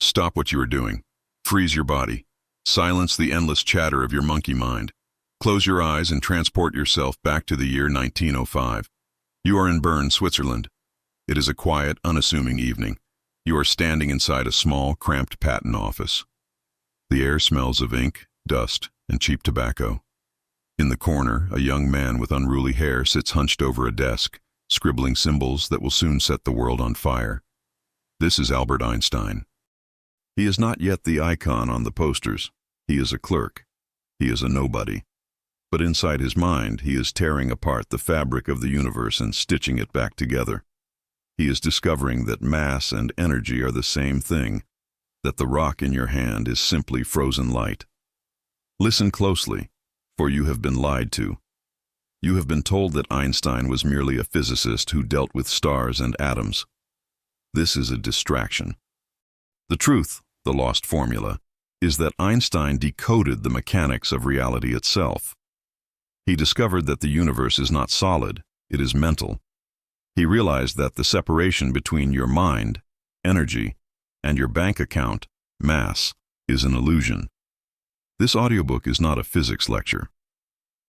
Stop what you are doing. Freeze your body. Silence the endless chatter of your monkey mind. Close your eyes and transport yourself back to the year 1905. You are in Bern, Switzerland. It is a quiet, unassuming evening. You are standing inside a small, cramped patent office. The air smells of ink, dust, and cheap tobacco. In the corner, a young man with unruly hair sits hunched over a desk, scribbling symbols that will soon set the world on fire. This is Albert Einstein. He is not yet the icon on the posters. He is a clerk. He is a nobody. But inside his mind, he is tearing apart the fabric of the universe and stitching it back together. He is discovering that mass and energy are the same thing, that the rock in your hand is simply frozen light. Listen closely, for you have been lied to. You have been told that Einstein was merely a physicist who dealt with stars and atoms. This is a distraction. The truth, the lost formula, is that Einstein decoded the mechanics of reality itself. He discovered that the universe is not solid, it is mental. He realized that the separation between your mind, energy, and your bank account, mass, is an illusion. This audiobook is not a physics lecture.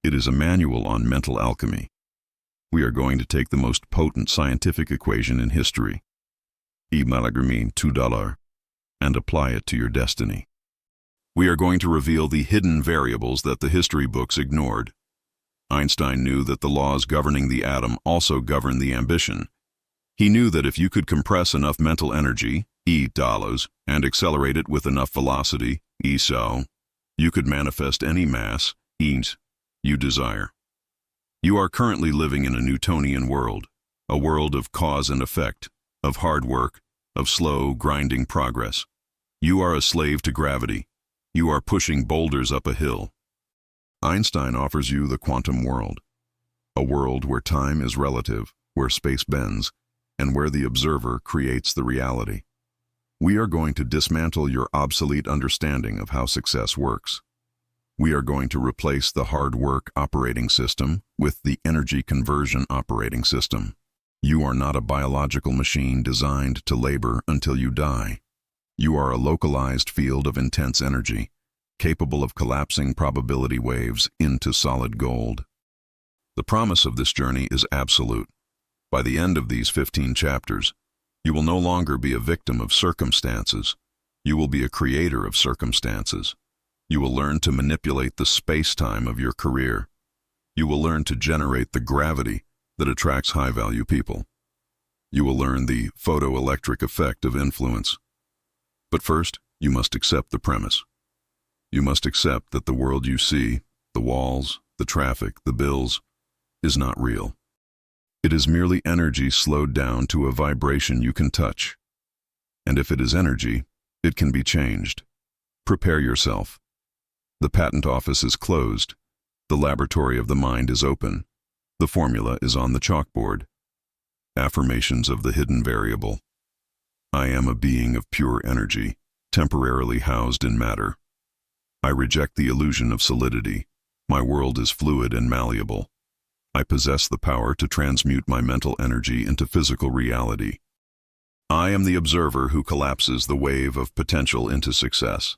It is a manual on mental alchemy. We are going to take the most potent scientific equation in history, E = $2, and apply it to your destiny. We are going to reveal the hidden variables that the history books ignored. Einstein knew that the laws governing the atom also govern the ambition. He knew that if you could compress enough mental energy, E dollars, and accelerate it with enough velocity, E so, you could manifest any mass, E, you desire. You are currently living in a Newtonian world, a world of cause and effect, of hard work, of slow, grinding progress. You are a slave to gravity. You are pushing boulders up a hill. Einstein offers you the quantum world, a world where time is relative, where space bends, and where the observer creates the reality. We are going to dismantle your obsolete understanding of how success works. We are going to replace the hard work operating system with the energy conversion operating system. You are not a biological machine designed to labor until you die. You are a localized field of intense energy, capable of collapsing probability waves into solid gold. The promise of this journey is absolute. By the end of these 15 chapters, you will no longer be a victim of circumstances. You will be a creator of circumstances. You will learn to manipulate the space-time of your career. You will learn to generate the gravity that attracts high-value people. You will learn the photoelectric effect of influence. But first, you must accept the premise. You must accept that the world you see, the walls, the traffic, the bills, is not real. It is merely energy slowed down to a vibration you can touch. And if it is energy, it can be changed. Prepare yourself. The patent office is closed. The laboratory of the mind is open. The formula is on the chalkboard. Affirmations of the hidden variable. I am a being of pure energy, temporarily housed in matter. I reject the illusion of solidity. My world is fluid and malleable. I possess the power to transmute my mental energy into physical reality. I am the observer who collapses the wave of potential into success.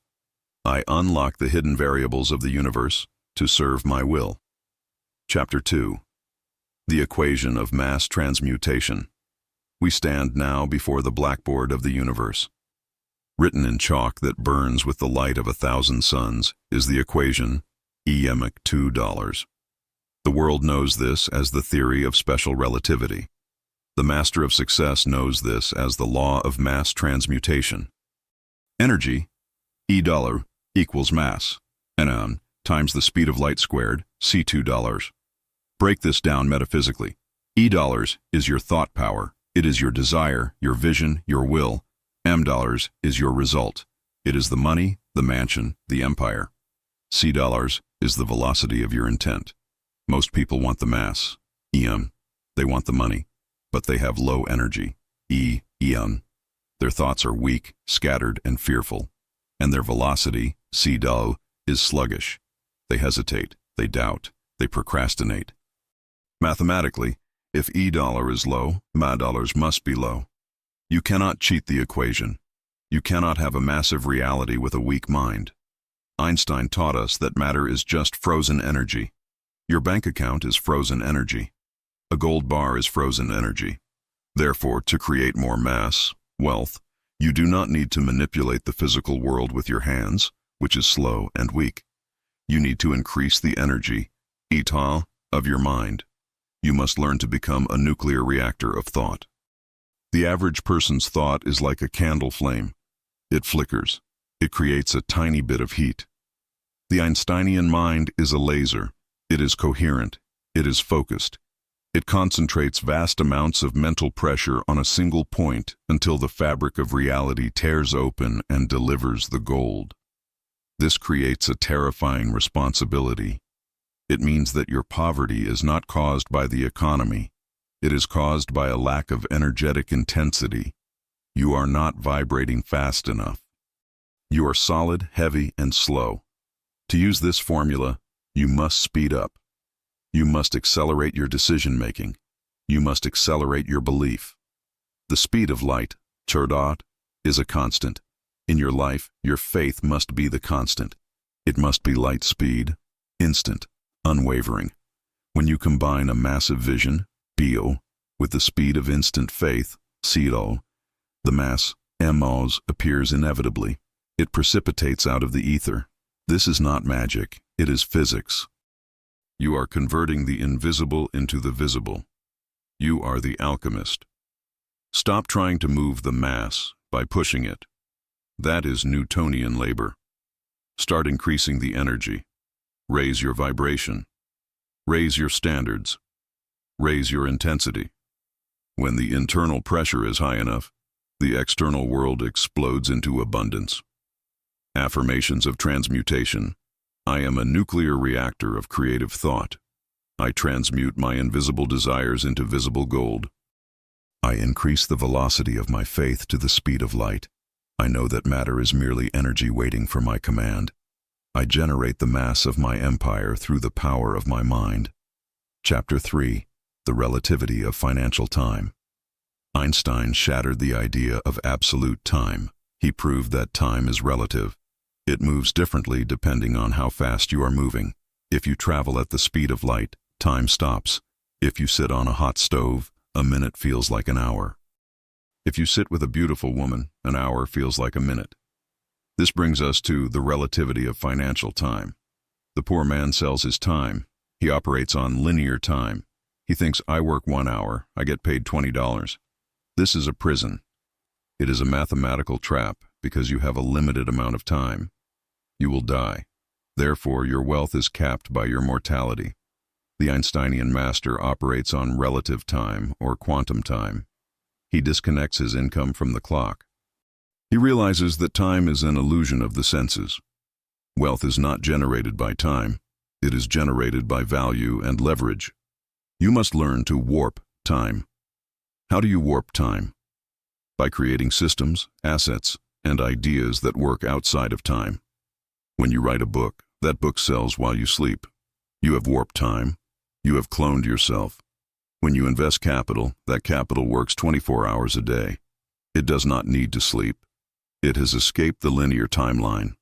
I unlock the hidden variables of the universe to serve my will. Chapter 2. The Equation of Mass Transmutation. We stand now before the blackboard of the universe. Written in chalk that burns with the light of 1,000 suns is the equation E = $2. The world knows this as the theory of special relativity. The master of success knows this as the law of mass transmutation. Energy, E dollar, equals mass, N times the speed of light squared, C $2. Break this down metaphysically. E dollars is your thought power. It is your desire, your vision, your will. M dollars is your result. It is the money, the mansion, the empire. C dollars is the velocity of your intent. Most people want the mass, EM. They want the money, but they have low energy, EM. Their thoughts are weak, scattered, and fearful, and their velocity, C $, is sluggish. They hesitate, they doubt, they procrastinate. Mathematically, if E dollar is low, MA dollars must be low. You cannot cheat the equation. You cannot have a massive reality with a weak mind. Einstein taught us that matter is just frozen energy. Your bank account is frozen energy. A gold bar is frozen energy. Therefore, to create more mass, wealth, you do not need to manipulate the physical world with your hands, which is slow and weak. You need to increase the energy, état, of your mind. You must learn to become a nuclear reactor of thought. The average person's thought is like a candle flame. It flickers. It creates a tiny bit of heat. The Einsteinian mind is a laser. It is coherent. It is focused. It concentrates vast amounts of mental pressure on a single point until the fabric of reality tears open and delivers the gold. This creates a terrifying responsibility. It means that your poverty is not caused by the economy. It is caused by a lack of energetic intensity. You are not vibrating fast enough. You are solid, heavy, and slow. To use this formula, you must speed up. You must accelerate your decision-making. You must accelerate your belief. The speed of light, decode, is a constant. In your life, your faith must be the constant. It must be light speed, instant, unwavering. When you combine a massive vision, bio, with the speed of instant faith, cedo, the mass, mos, appears inevitably. It precipitates out of the ether. This is not magic, it is physics. You are converting the invisible into the visible. You are the alchemist. Stop trying to move the mass by pushing it. That is Newtonian labor. Start increasing the energy. Raise your vibration. Raise your standards. Raise your intensity. When the internal pressure is high enough, the external world explodes into abundance. Affirmations of transmutation. I am a nuclear reactor of creative thought. I transmute my invisible desires into visible gold. I increase the velocity of my faith to the speed of light. I know that matter is merely energy waiting for my command. I generate the mass of my empire through the power of my mind. Chapter 3. The Relativity of Financial Time. Einstein shattered the idea of absolute time. He proved that time is relative. It moves differently depending on how fast you are moving. If you travel at the speed of light, time stops. If you sit on a hot stove, a minute feels like an hour. If you sit with a beautiful woman, an hour feels like a minute. This brings us to the relativity of financial time. The poor man sells his time. He operates on linear time. He thinks, I work 1 hour, I get paid $20. This is a prison. It is a mathematical trap because you have a limited amount of time. You will die. Therefore, your wealth is capped by your mortality. The Einsteinian master operates on relative time or quantum time. He disconnects his income from the clock. He realizes that time is an illusion of the senses. Wealth is not generated by time. It is generated by value and leverage. You must learn to warp time. How do you warp time? By creating systems, assets, and ideas that work outside of time. When you write a book, that book sells while you sleep. You have warped time. You have cloned yourself. When you invest capital, that capital works 24 hours a day. It does not need to sleep. It has escaped the linear timeline.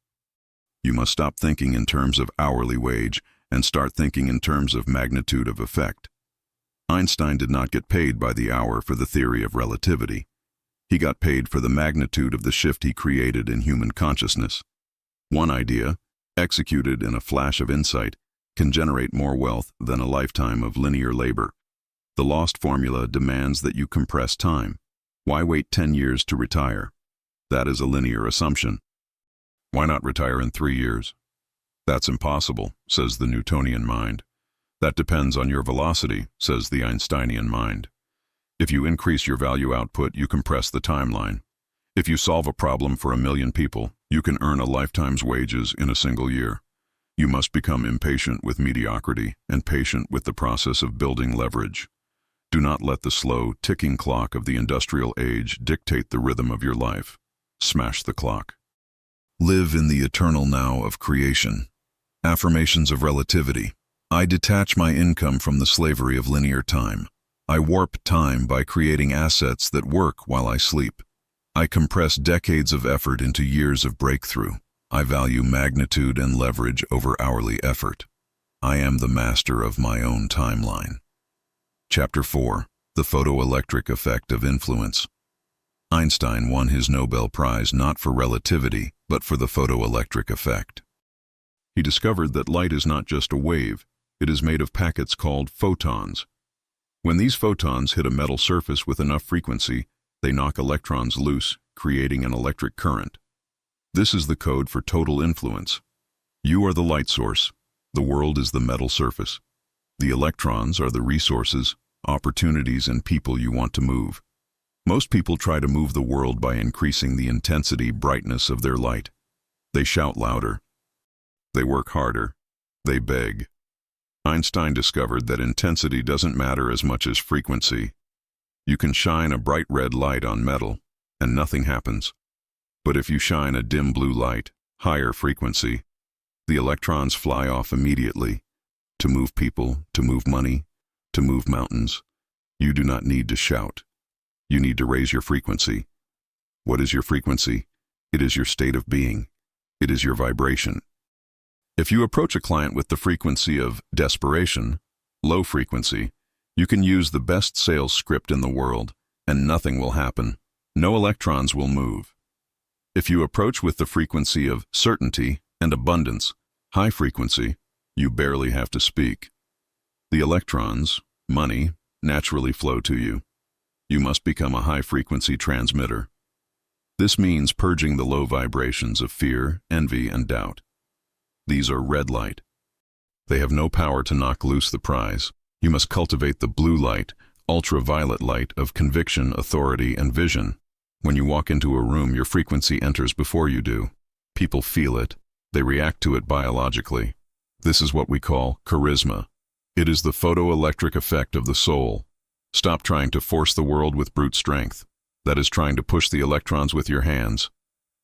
You must stop thinking in terms of hourly wage and start thinking in terms of magnitude of effect. Einstein did not get paid by the hour for the theory of relativity. He got paid for the magnitude of the shift he created in human consciousness. One idea, executed in a flash of insight, can generate more wealth than a lifetime of linear labor. The lost formula demands that you compress time. Why wait 10 years to retire? That is a linear assumption. Why not retire in 3 years? That's impossible, says the Newtonian mind. That depends on your velocity, says the Einsteinian mind. If you increase your value output, you compress the timeline. If you solve a problem for 1 million people, you can earn a lifetime's wages in a single year. You must become impatient with mediocrity and patient with the process of building leverage. Do not let the slow, ticking clock of the industrial age dictate the rhythm of your life. Smash the clock. Live in the eternal now of creation. Affirmations of relativity. I detach my income from the slavery of linear time. I warp time by creating assets that work while I sleep. I compress decades of effort into years of breakthrough. I value magnitude and leverage over hourly effort. I am the master of my own timeline. Chapter 4. The Photoelectric Effect of Influence. Einstein won his Nobel Prize not for relativity, but for the photoelectric effect. He discovered that light is not just a wave, it is made of packets called photons. When these photons hit a metal surface with enough frequency, they knock electrons loose, creating an electric current. This is the code for total influence. You are the light source. The world is the metal surface. The electrons are the resources, opportunities, and people you want to move. Most people try to move the world by increasing the intensity, brightness of their light. They shout louder. They work harder. They beg. Einstein discovered that intensity doesn't matter as much as frequency. You can shine a bright red light on metal, and nothing happens. But if you shine a dim blue light, higher frequency, the electrons fly off immediately. To move people, to move money, to move mountains, you do not need to shout. You need to raise your frequency. What is your frequency? It is your state of being. It is your vibration. If you approach a client with the frequency of desperation, low frequency, you can use the best sales script in the world, and nothing will happen. No electrons will move. If you approach with the frequency of certainty and abundance, high frequency, you barely have to speak. The electrons, money, naturally flow to you. You must become a high-frequency transmitter. This means purging the low vibrations of fear, envy, and doubt. These are red light. They have no power to knock loose the prize. You must cultivate the blue light, ultraviolet light of conviction, authority, and vision. When you walk into a room, your frequency enters before you do. People feel it. They react to it biologically. This is what we call charisma. It is the photoelectric effect of the soul. Stop trying to force the world with brute strength. That is trying to push the electrons with your hands.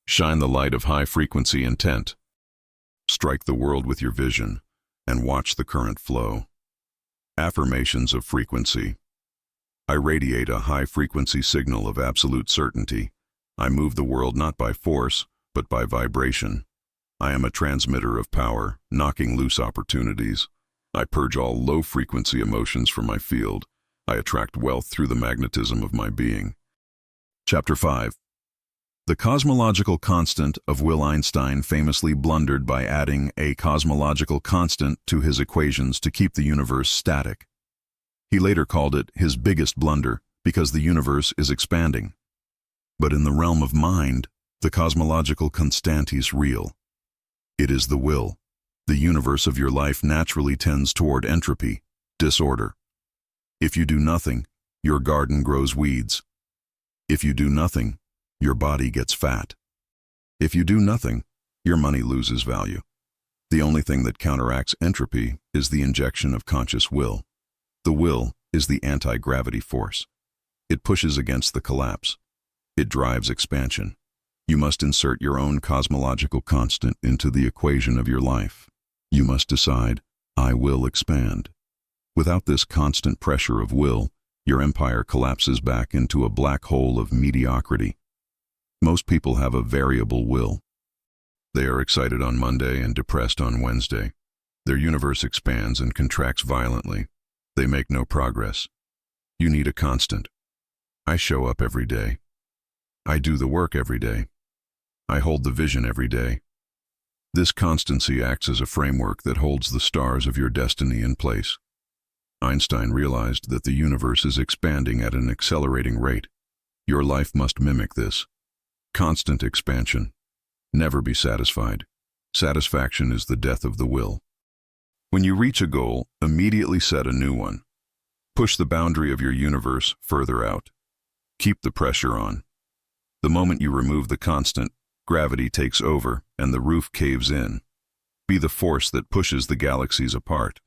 Shine the light of high-frequency intent. Strike the world with your vision, and watch the current flow. Affirmations of frequency. I radiate a high-frequency signal of absolute certainty. I move the world not by force, but by vibration. I am a transmitter of power, knocking loose opportunities. I purge all low-frequency emotions from my field. I attract wealth through the magnetism of my being. Chapter 5. The cosmological constant of Will Einstein famously blundered by adding a cosmological constant to his equations to keep the universe static. He later called it his biggest blunder because the universe is expanding. But in the realm of mind, the cosmological constant is real. It is the will. The universe of your life naturally tends toward entropy, disorder. If you do nothing, your garden grows weeds. If you do nothing, your body gets fat. If you do nothing, your money loses value. The only thing that counteracts entropy is the injection of conscious will. The will is the anti-gravity force. It pushes against the collapse. It drives expansion. You must insert your own cosmological constant into the equation of your life. You must decide, I will expand. Without this constant pressure of will, your empire collapses back into a black hole of mediocrity. Most people have a variable will. They are excited on Monday and depressed on Wednesday. Their universe expands and contracts violently. They make no progress. You need a constant. I show up every day. I do the work every day. I hold the vision every day. This constancy acts as a framework that holds the stars of your destiny in place. Einstein realized that the universe is expanding at an accelerating rate. Your life must mimic this. Constant expansion. Never be satisfied. Satisfaction is the death of the will. When you reach a goal, immediately set a new one. Push the boundary of your universe further out. Keep the pressure on. The moment you remove the constant, gravity takes over and the roof caves in. Be the force that pushes the galaxies apart.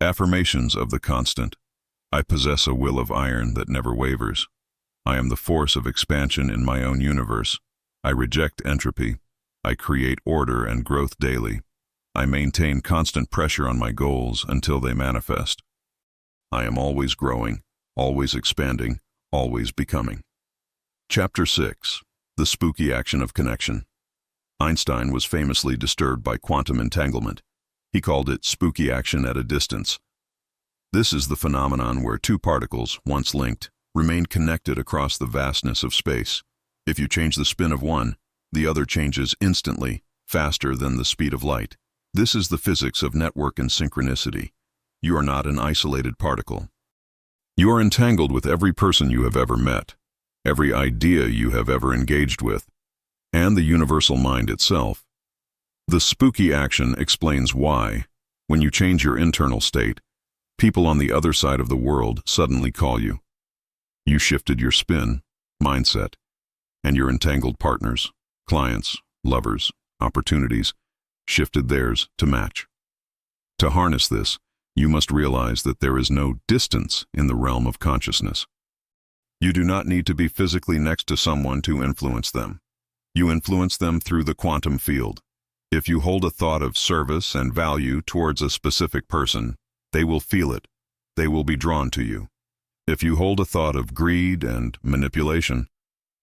Affirmations of the constant. I possess a will of iron that never wavers. I am the force of expansion in my own universe. I reject entropy. I create order and growth daily. I maintain constant pressure on my goals until they manifest. I am always growing, always expanding, always becoming. Chapter 6. The Spooky Action of Connection. Einstein was famously disturbed by quantum entanglement. He called it spooky action at a distance. This is the phenomenon where two particles, once linked, remain connected across the vastness of space. If you change the spin of one, the other changes instantly, faster than the speed of light. This is the physics of network and synchronicity. You are not an isolated particle. You are entangled with every person you have ever met, every idea you have ever engaged with, and the universal mind itself. The spooky action explains why, when you change your internal state, people on the other side of the world suddenly call you. You shifted your spin, mindset, and your entangled partners, clients, lovers, opportunities, shifted theirs to match. To harness this, you must realize that there is no distance in the realm of consciousness. You do not need to be physically next to someone to influence them. You influence them through the quantum field. If you hold a thought of service and value towards a specific person, they will feel it. They will be drawn to you. If you hold a thought of greed and manipulation,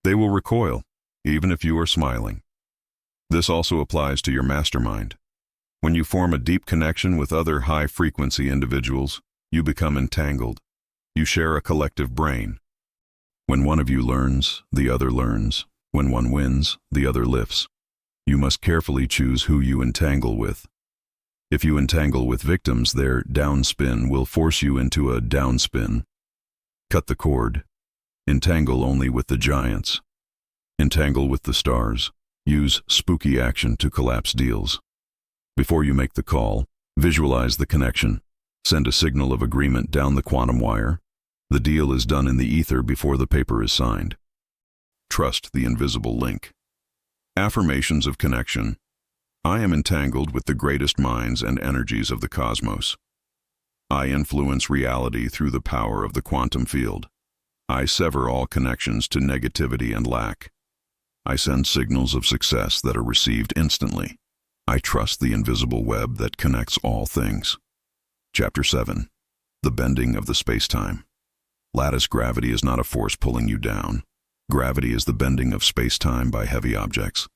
they will recoil, even if you are smiling. This also applies to your mastermind. When you form a deep connection with other high-frequency individuals, you become entangled. You share a collective brain. When one of you learns, the other learns. When one wins, the other lifts. You must carefully choose who you entangle with. If you entangle with victims, their downspin will force you into a downspin. Cut the cord. Entangle only with the giants. Entangle with the stars. Use spooky action to collapse deals. Before you make the call, visualize the connection. Send a signal of agreement down the quantum wire. The deal is done in the ether before the paper is signed. Trust the invisible link. Affirmations of connection. I am entangled with the greatest minds and energies of the cosmos. I influence reality through the power of the quantum field. I sever all connections to negativity and lack. I send signals of success that are received instantly. I trust the invisible web that connects all things. Chapter 7. The Bending of the Space-Time. Lattice gravity is not a force pulling you down. Gravity is the bending of space-time by heavy objects.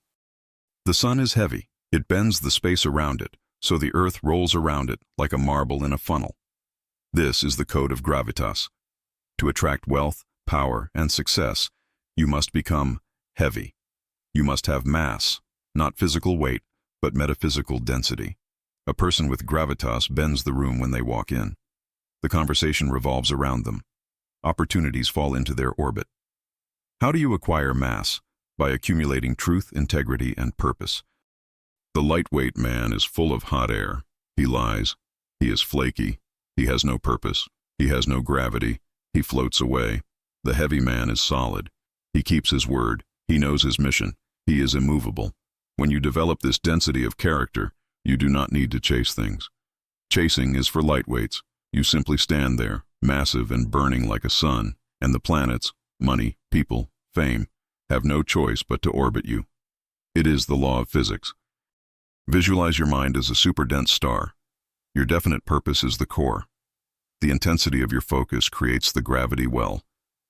The sun is heavy. It bends the space around it, so the earth rolls around it like a marble in a funnel. This is the code of gravitas. To attract wealth, power, and success, you must become heavy. You must have mass, not physical weight, but metaphysical density. A person with gravitas bends the room when they walk in. The conversation revolves around them. Opportunities fall into their orbit. How do you acquire mass? By accumulating truth, integrity, and purpose. The lightweight man is full of hot air. He lies. He is flaky. He has no purpose. He has no gravity. He floats away. The heavy man is solid. He keeps his word. He knows his mission. He is immovable. When you develop this density of character, you do not need to chase things. Chasing is for lightweights. You simply stand there, massive and burning like a sun, and the planets, money, people, fame, have no choice but to orbit you. It is the law of physics. Visualize your mind as a superdense star. Your definite purpose is the core. The intensity of your focus creates the gravity well.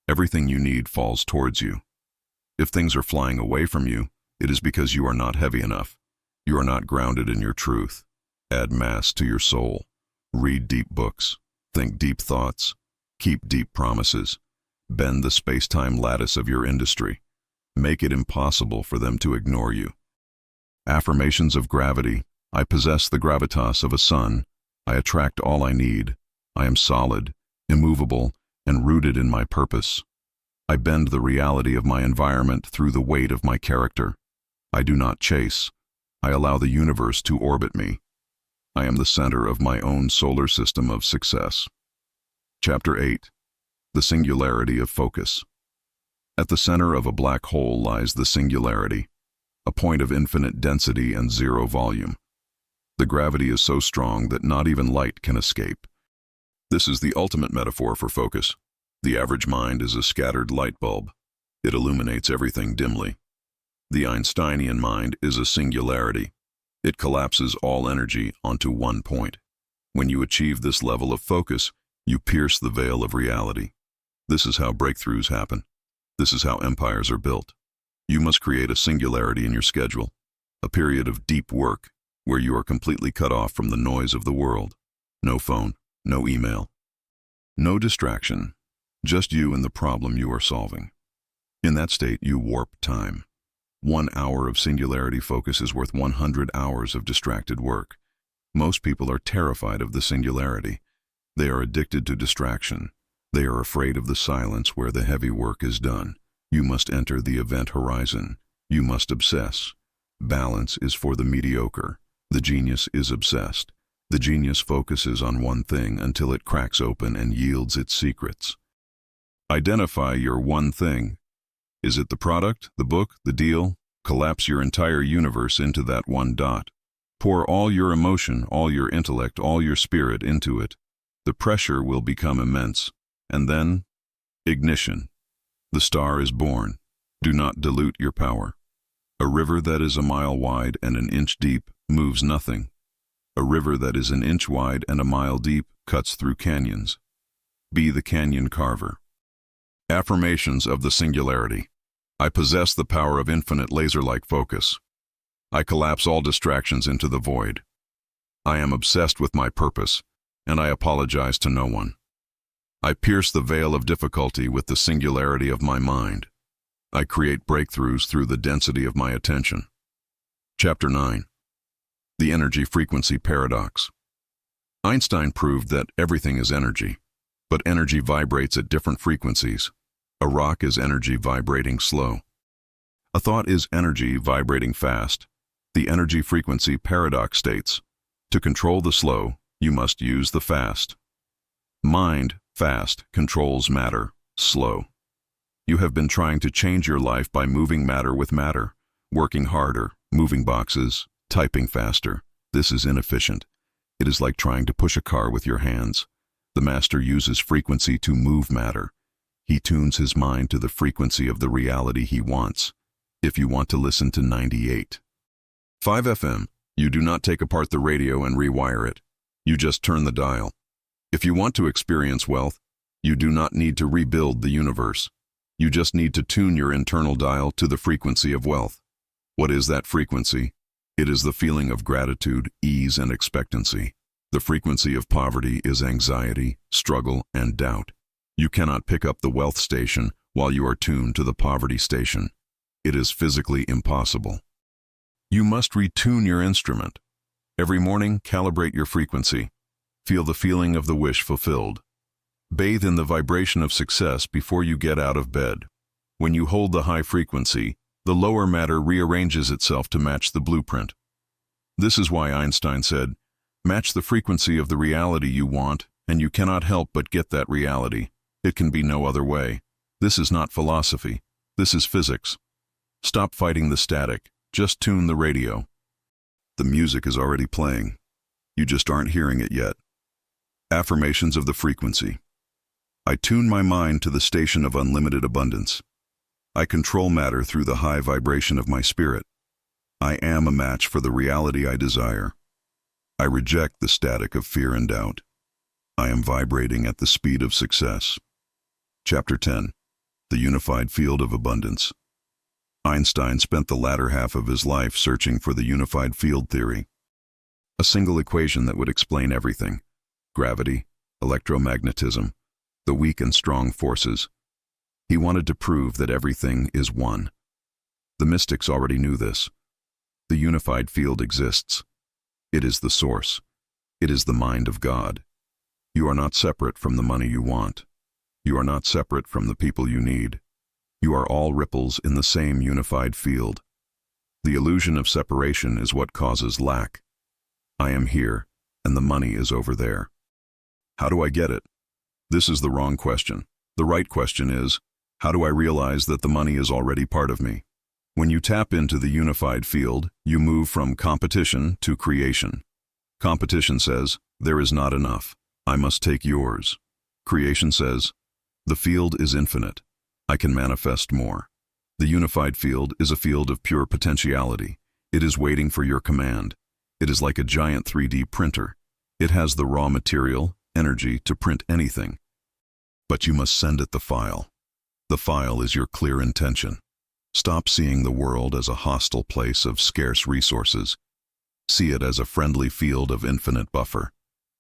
Everything you need falls towards you. If things are flying away from you, it is because you are not heavy enough. You are not grounded in your truth. Add mass to your soul. Read deep books. Think deep thoughts. Keep deep promises. Bend the space-time lattice of your industry. Make it impossible for them to ignore you. Affirmations of gravity. I possess the gravitas of a sun. I attract all I need. I am solid, immovable, and rooted in my purpose. I bend the reality of my environment through the weight of my character. I do not chase. I allow the universe to orbit me. I am the center of my own solar system of success. Chapter 8. The Singularity of Focus. At the center of a black hole lies the singularity, a point of infinite density and zero volume. The gravity is so strong that not even light can escape. This is the ultimate metaphor for focus. The average mind is a scattered light bulb. It illuminates everything dimly. The Einsteinian mind is a singularity. It collapses all energy onto one point. When you achieve this level of focus, you pierce the veil of reality. This is how breakthroughs happen. This is how empires are built. You must create a singularity in your schedule, a period of deep work where you are completely cut off from the noise of the world. No phone, no email, no distraction, just you and the problem you are solving. In that state, you warp time. 1 hour of singularity focus is worth 100 hours of distracted work. Most people are terrified of the singularity. They are addicted to distraction. They are afraid of the silence where the heavy work is done. You must enter the event horizon. You must obsess. Balance is for the mediocre. The genius is obsessed. The genius focuses on one thing until it cracks open and yields its secrets. Identify your one thing. Is it the product, the book, the deal? Collapse your entire universe into that one dot. Pour all your emotion, all your intellect, all your spirit into it. The pressure will become immense. And then, ignition. The star is born. Do not dilute your power. A river that is a mile wide and an inch deep moves nothing. A river that is an inch wide and a mile deep cuts through canyons. Be the canyon carver. Affirmations of the singularity. I possess the power of infinite laser-like focus. I collapse all distractions into the void. I am obsessed with my purpose, and I apologize to no one. I pierce the veil of difficulty with the singularity of my mind. I create breakthroughs through the density of my attention. Chapter 9. The Energy-Frequency Paradox. Einstein proved that everything is energy, but energy vibrates at different frequencies. A rock is energy vibrating slow. A thought is energy vibrating fast. The energy-frequency paradox states, to control the slow, you must use the fast. Mind, fast, controls matter, slow. You have been trying to change your life by moving matter with matter, working harder, moving boxes, typing faster. This is inefficient. It is like trying to push a car with your hands. The master uses frequency to move matter. He tunes his mind to the frequency of the reality he wants. If you want to listen to 98.5 FM, you do not take apart the radio and rewire it. You just turn the dial. If you want to experience wealth, you do not need to rebuild the universe. You just need to tune your internal dial to the frequency of wealth. What is that frequency? It is the feeling of gratitude, ease, and expectancy. The frequency of poverty is anxiety, struggle, and doubt. You cannot pick up the wealth station while you are tuned to the poverty station. It is physically impossible. You must retune your instrument. Every morning, calibrate your frequency. Feel the feeling of the wish fulfilled. Bathe in the vibration of success before you get out of bed. When you hold the high frequency, the lower matter rearranges itself to match the blueprint. This is why Einstein said, match the frequency of the reality you want, and you cannot help but get that reality. It can be no other way. This is not philosophy. This is physics. Stop fighting the static. Just tune the radio. The music is already playing. You just aren't hearing it yet. Affirmations of the frequency. I tune my mind to the station of unlimited abundance. I control matter through the high vibration of my spirit. I am a match for the reality I desire. I reject the static of fear and doubt. I am vibrating at the speed of success. Chapter 10. The Unified Field of Abundance. Einstein spent the latter half of his life searching for the unified field theory, a single equation that would explain everything: gravity, electromagnetism, the weak and strong forces. He wanted to prove that everything is one. The mystics already knew this. The unified field exists. It is the source. It is the mind of God. You are not separate from the money you want. You are not separate from the people you need. You are all ripples in the same unified field. The illusion of separation is what causes lack. I am here, and the money is over there. How do I get it? This is the wrong question. The right question is, how do I realize that the money is already part of me? When you tap into the unified field, you move from competition to creation. Competition says, there is not enough. I must take yours. Creation says, the field is infinite. I can manifest more. The unified field is a field of pure potentiality. It is waiting for your command. It is like a giant 3D printer. It has the raw material, energy to print anything. But you must send it the file. The file is your clear intention. Stop seeing the world as a hostile place of scarce resources. See it as a friendly field of infinite buffer.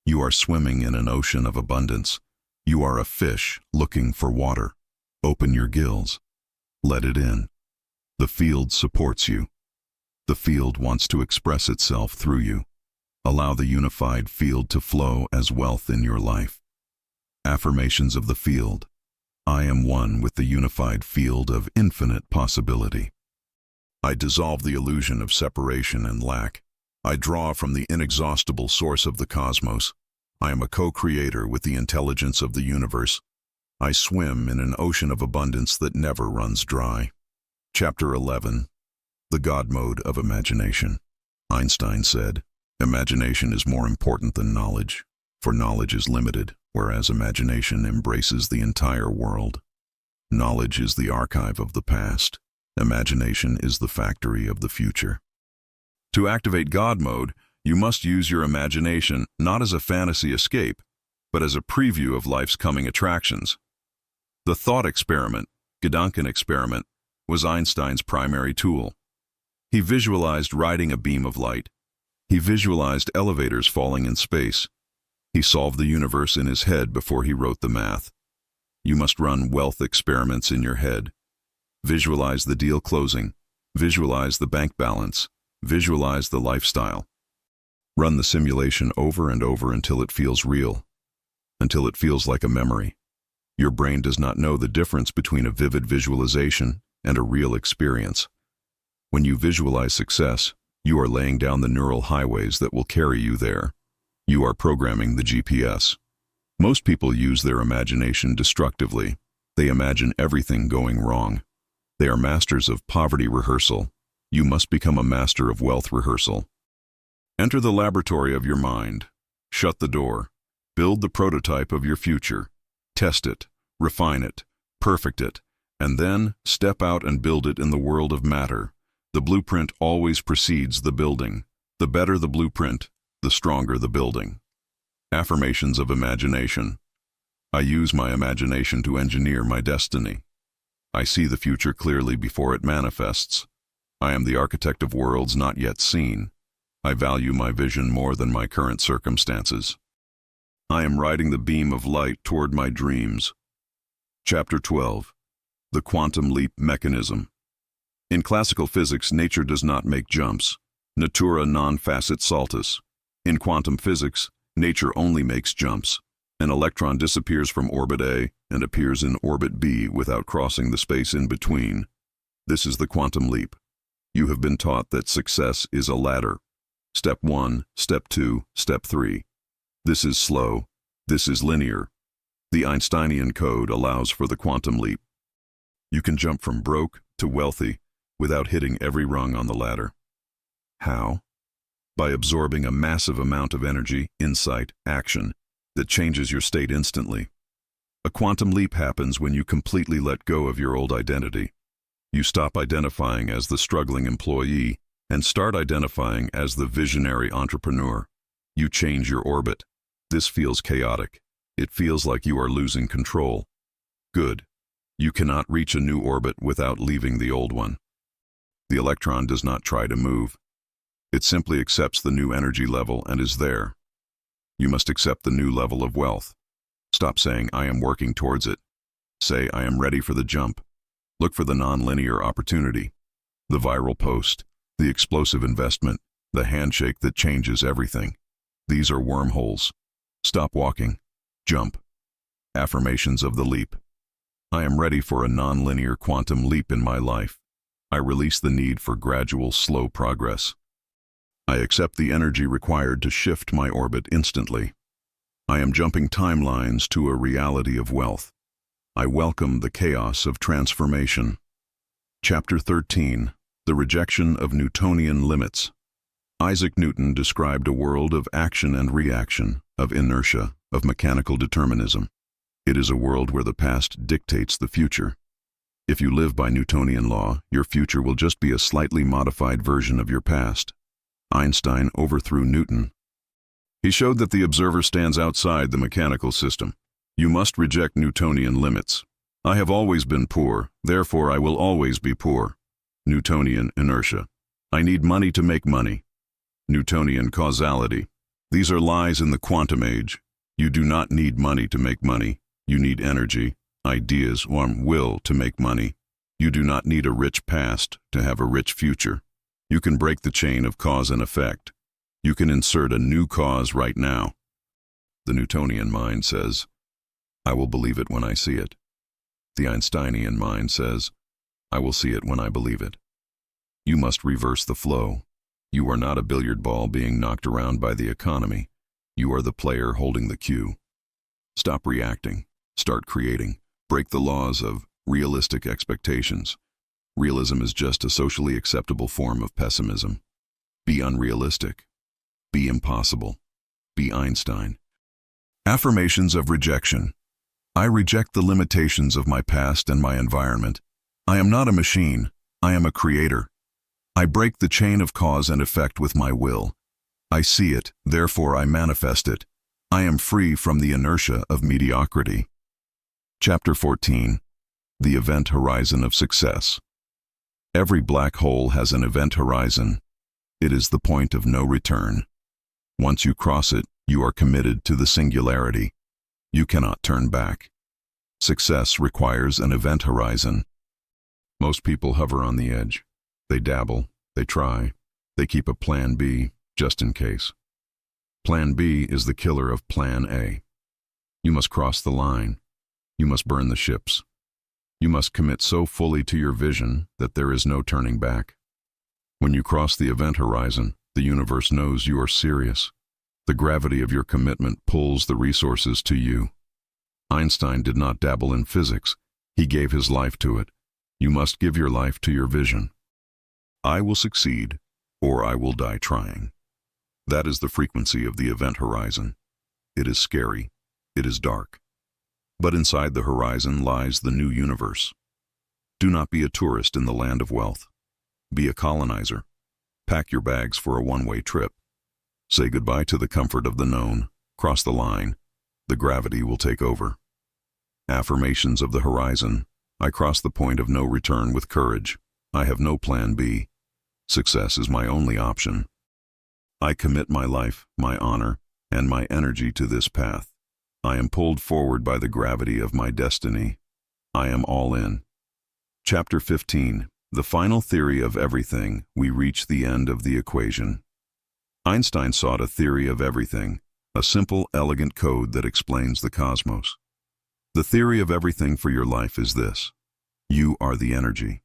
You are swimming in an ocean of abundance. You are a fish looking for water. Open your gills. Let it in. The field supports you. The field wants to express itself through you. Allow the unified field to flow as wealth in your life. Affirmations of the field. I am one with the unified field of infinite possibility. I dissolve the illusion of separation and lack. I draw from the inexhaustible source of the cosmos. I am a co-creator with the intelligence of the universe. I swim in an ocean of abundance that never runs dry. Chapter 11. The God Mode of Imagination. Einstein said, "Imagination is more important than knowledge, for knowledge is limited, whereas imagination embraces the entire world. Knowledge is the archive of the past. Imagination is the factory of the future." To activate God Mode, you must use your imagination not as a fantasy escape, but as a preview of life's coming attractions. The thought experiment, Gedankenexperiment, was Einstein's primary tool. He visualized riding a beam of light. He visualized elevators falling in space. He solved the universe in his head before he wrote the math. You must run wealth experiments in your head. Visualize the deal closing. Visualize the bank balance. Visualize the lifestyle. Run the simulation over and over until it feels real, until it feels like a memory. Your brain does not know the difference between a vivid visualization and a real experience. When you visualize success, you are laying down the neural highways that will carry you there. You are programming the GPS. Most people use their imagination destructively. They imagine everything going wrong. They are masters of poverty rehearsal. You must become a master of wealth rehearsal. Enter the laboratory of your mind. Shut the door. Build the prototype of your future. Test it, refine it, perfect it, and then step out and build it in the world of matter. The blueprint always precedes the building. The better the blueprint, the stronger the building. Affirmations of imagination. I use my imagination to engineer my destiny. I see the future clearly before it manifests. I am the architect of worlds not yet seen. I value my vision more than my current circumstances. I am riding the beam of light toward my dreams. Chapter 12. The Quantum Leap Mechanism. In classical physics, nature does not make jumps. Natura non facit saltus. In quantum physics, nature only makes jumps. An electron disappears from orbit A and appears in orbit B without crossing the space in between. This is the quantum leap. You have been taught that success is a ladder. Step 1, Step 2, Step 3. This is slow. This is linear. The Einsteinian Code allows for the quantum leap. You can jump from broke to wealthy without hitting every rung on the ladder. How? By absorbing a massive amount of energy, insight, action that changes your state instantly. A quantum leap happens when you completely let go of your old identity. You stop identifying as the struggling employee and start identifying as the visionary entrepreneur. You change your orbit. This feels chaotic. It feels like you are losing control. Good. You cannot reach a new orbit without leaving the old one. The electron does not try to move. It simply accepts the new energy level and is there. You must accept the new level of wealth. Stop saying, I am working towards it. Say, I am ready for the jump. Look for the non-linear opportunity, the viral post, the explosive investment, the handshake that changes everything. These are wormholes. Stop walking. Jump. Affirmations of the leap. I am ready for a non-linear quantum leap in my life. I release the need for gradual, slow progress. I accept the energy required to shift my orbit instantly. I am jumping timelines to a reality of wealth. I welcome the chaos of transformation. Chapter 13. The Rejection of Newtonian Limits. Isaac Newton described a world of action and reaction, of inertia, of mechanical determinism. It is a world where the past dictates the future. If you live by Newtonian law, your future will just be a slightly modified version of your past. Einstein overthrew Newton. He showed that the observer stands outside the mechanical system. You must reject Newtonian limits. I have always been poor, therefore I will always be poor. Newtonian inertia. I need money to make money. Newtonian causality. These are lies in the quantum age. You do not need money to make money. You need energy, ideas, or will to make money. You do not need a rich past to have a rich future. You can break the chain of cause and effect. You can insert a new cause right now. The Newtonian mind says, I will believe it when I see it. The Einsteinian mind says, I will see it when I believe it. You must reverse the flow. You are not a billiard ball being knocked around by the economy. You are the player holding the cue. Stop reacting. Start creating. Break the laws of realistic expectations. Realism is just a socially acceptable form of pessimism. Be unrealistic. Be impossible. Be Einstein. Affirmations of rejection. I reject the limitations of my past and my environment. I am not a machine. I am a creator. I break the chain of cause and effect with my will. I see it, therefore I manifest it. I am free from the inertia of mediocrity. Chapter 14. The Event Horizon of Success. Every black hole has an event horizon. It is the point of no return. Once you cross it, you are committed to the singularity. You cannot turn back. Success requires an event horizon. Most people hover on the edge. They dabble, they try, they keep a plan B, just in case. Plan B is the killer of Plan A. You must cross the line. You must burn the ships. You must commit so fully to your vision that there is no turning back. When you cross the event horizon, the universe knows you are serious. The gravity of your commitment pulls the resources to you. Einstein did not dabble in physics. He gave his life to it. You must give your life to your vision. I will succeed, or I will die trying. That is the frequency of the event horizon. It is scary. It is dark. But inside the horizon lies the new universe. Do not be a tourist in the land of wealth. Be a colonizer. Pack your bags for a one-way trip. Say goodbye to the comfort of the known. Cross the line. The gravity will take over. Affirmations of the horizon. I cross the point of no return with courage. I have no plan B. Success is my only option. I commit my life, my honor, and my energy to this path. I am pulled forward by the gravity of my destiny. I am all in. Chapter 15. The final theory of everything. We reach the end of the equation. Einstein sought a theory of everything, a simple, elegant code that explains the cosmos. The theory of everything for your life is this. You are the energy.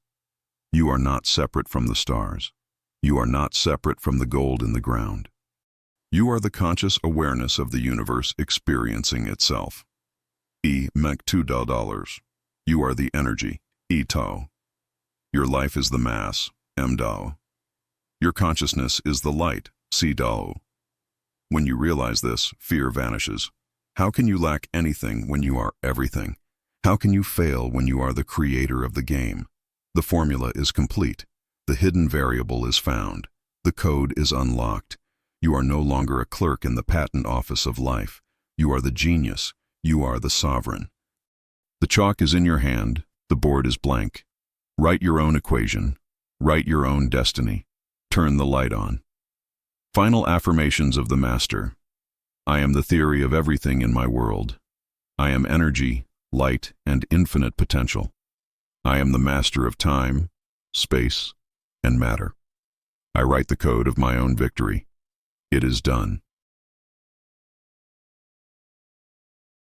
You are not separate from the stars. You are not separate from the gold in the ground. You are the conscious awareness of the universe experiencing itself. $2. You are the energy, Tau. Your life is the mass, M-Dao. Your consciousness is the light, C-Dao. When you realize this, fear vanishes. How can you lack anything when you are everything? How can you fail when you are the creator of the game? The formula is complete. The hidden variable is found. The code is unlocked. You are no longer a clerk in the patent office of life. You are the genius. You are the sovereign. The chalk is in your hand. The board is blank. Write your own equation. Write your own destiny. Turn the light on. Final affirmations of the Master. I am the theory of everything in my world. I am energy, light, and infinite potential. I am the master of time, space, and matter. I write the code of my own victory. It is done.